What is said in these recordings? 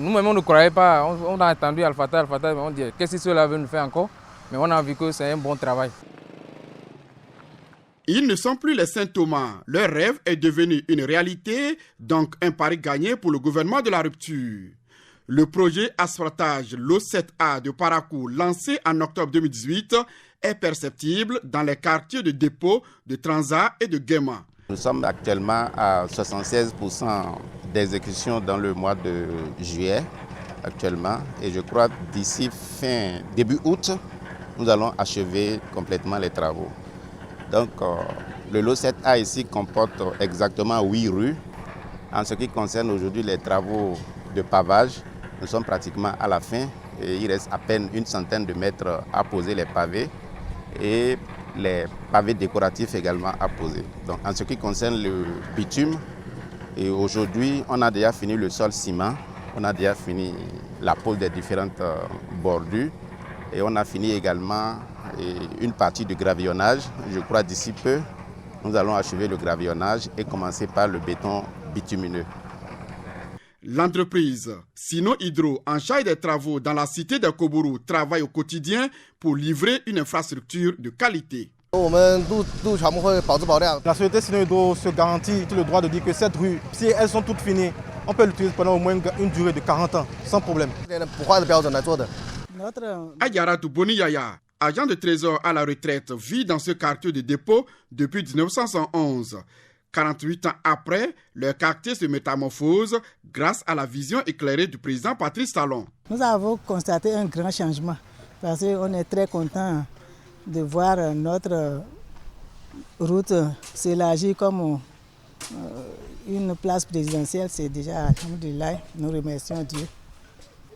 Nous-mêmes, on ne croyait pas. On a attendu Al Fatah, on dit qu'est-ce que cela veut nous faire encore? Mais on a vu que c'est un bon travail. Ils ne sont plus les Saint-Thomas. Leur rêve est devenu une réalité, donc un pari gagné pour le gouvernement de la rupture. Le projet asphaltage l'O7A de Parakou, lancé en octobre 2018, est perceptible dans les quartiers de dépôt de Transat et de Guéma. Nous sommes actuellement à 76% d'exécution dans le mois de juillet actuellement. Et je crois d'ici début août, nous allons achever complètement les travaux. Donc le lot 7A ici comporte exactement 8 rues. En ce qui concerne aujourd'hui les travaux de pavage, nous sommes pratiquement à la fin. Et il reste à peine une centaine de mètres à poser les pavés. Et les pavés décoratifs également à poser. Donc, en ce qui concerne le bitume, et aujourd'hui, on a déjà fini le sol ciment, on a déjà fini la pose des différentes bordures et on a fini également une partie du gravillonnage. Je crois d'ici peu, nous allons achever le gravillonnage et commencer par le béton bitumineux. L'entreprise Sino Hydro, en charge des travaux dans la cité de Kobourou, travaille au quotidien pour livrer une infrastructure de qualité. La société Sino Hydro se garantit le droit de dire que cette rue, si elles sont toutes finies, on peut l'utiliser pendant au moins une durée de 40 ans, sans problème. Ayaratou Boniyaya, agent de trésor à la retraite, vit dans ce quartier de dépôt depuis 1911. 48 ans après, leur quartier se métamorphose grâce à la vision éclairée du président Patrice Talon. Nous avons constaté un grand changement parce qu'on est très content de voir notre route s'élargir comme une place présidentielle. C'est déjà, alhamdoulilah, nous remercions Dieu.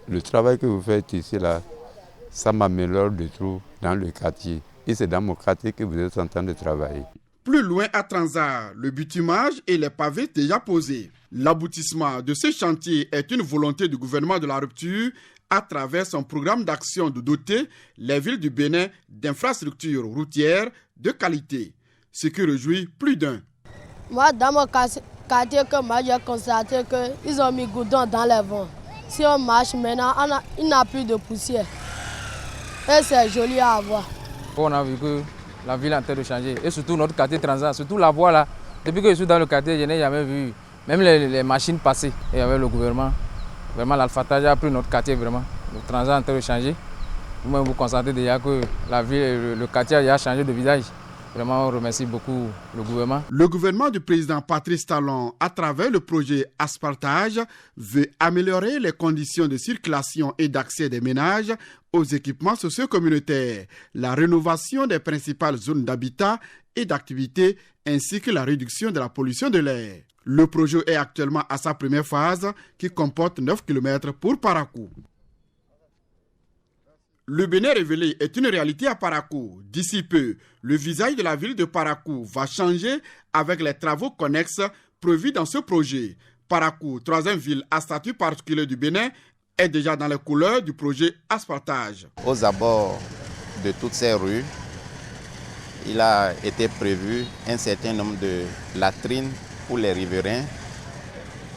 Le travail que vous faites ici, là, ça m'améliore de tout dans le quartier. Et c'est dans mon quartier que vous êtes en train de travailler. Plus loin à Transat, le bitumage et les pavés déjà posés. L'aboutissement de ce chantier est une volonté du gouvernement de la rupture à travers son programme d'action de doter les villes du Bénin d'infrastructures routières de qualité, ce qui réjouit plus d'un. Moi, dans mon quartier, j'ai constaté qu'ils ont mis goudron dans les vents. Si on marche maintenant, il n'y a plus de poussière. Et c'est joli à voir. On a vu que la ville est en train de changer. Et surtout notre quartier Transat, surtout la voie là. Depuis que je suis dans le quartier, je n'ai jamais vu même les machines passer. Et avec le gouvernement, vraiment l'Al Fatah a pris notre quartier vraiment. Le Transat est en train de changer. Vous-même vous constatez déjà que la ville, le quartier a changé de visage. Vraiment, on remercie beaucoup le gouvernement. Le gouvernement du président Patrice Talon, à travers le projet Asphaltage, veut améliorer les conditions de circulation et d'accès des ménages aux équipements socio-communautaires, la rénovation des principales zones d'habitat et d'activité, ainsi que la réduction de la pollution de l'air. Le projet est actuellement à sa première phase, qui comporte 9 km pour Parakou. Le Bénin révélé est une réalité à Parakou. D'ici peu, le visage de la ville de Parakou va changer avec les travaux connexes prévus dans ce projet. Parakou, troisième ville à statut particulier du Bénin, est déjà dans les couleurs du projet Asphaltage. Aux abords de toutes ces rues, il a été prévu un certain nombre de latrines pour les riverains,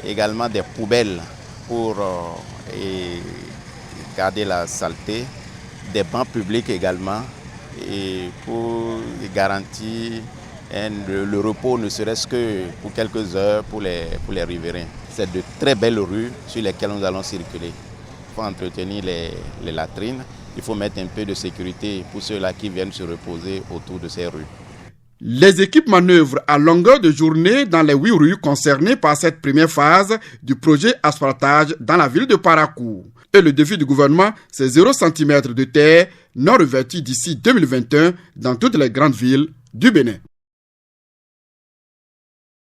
également des poubelles pour garder la saleté, des bancs publics également, et pour garantir le repos, ne serait-ce que pour quelques heures pour les riverains. C'est de très belles rues sur lesquelles nous allons circuler. Il faut entretenir les latrines, il faut mettre un peu de sécurité pour ceux-là qui viennent se reposer autour de ces rues. Les équipes manœuvrent à longueur de journée dans les 8 rues concernées par cette première phase du projet Asphaltage dans la ville de Parakou. Et le défi du gouvernement, c'est 0 cm de terre non revêtue d'ici 2021 dans toutes les grandes villes du Bénin.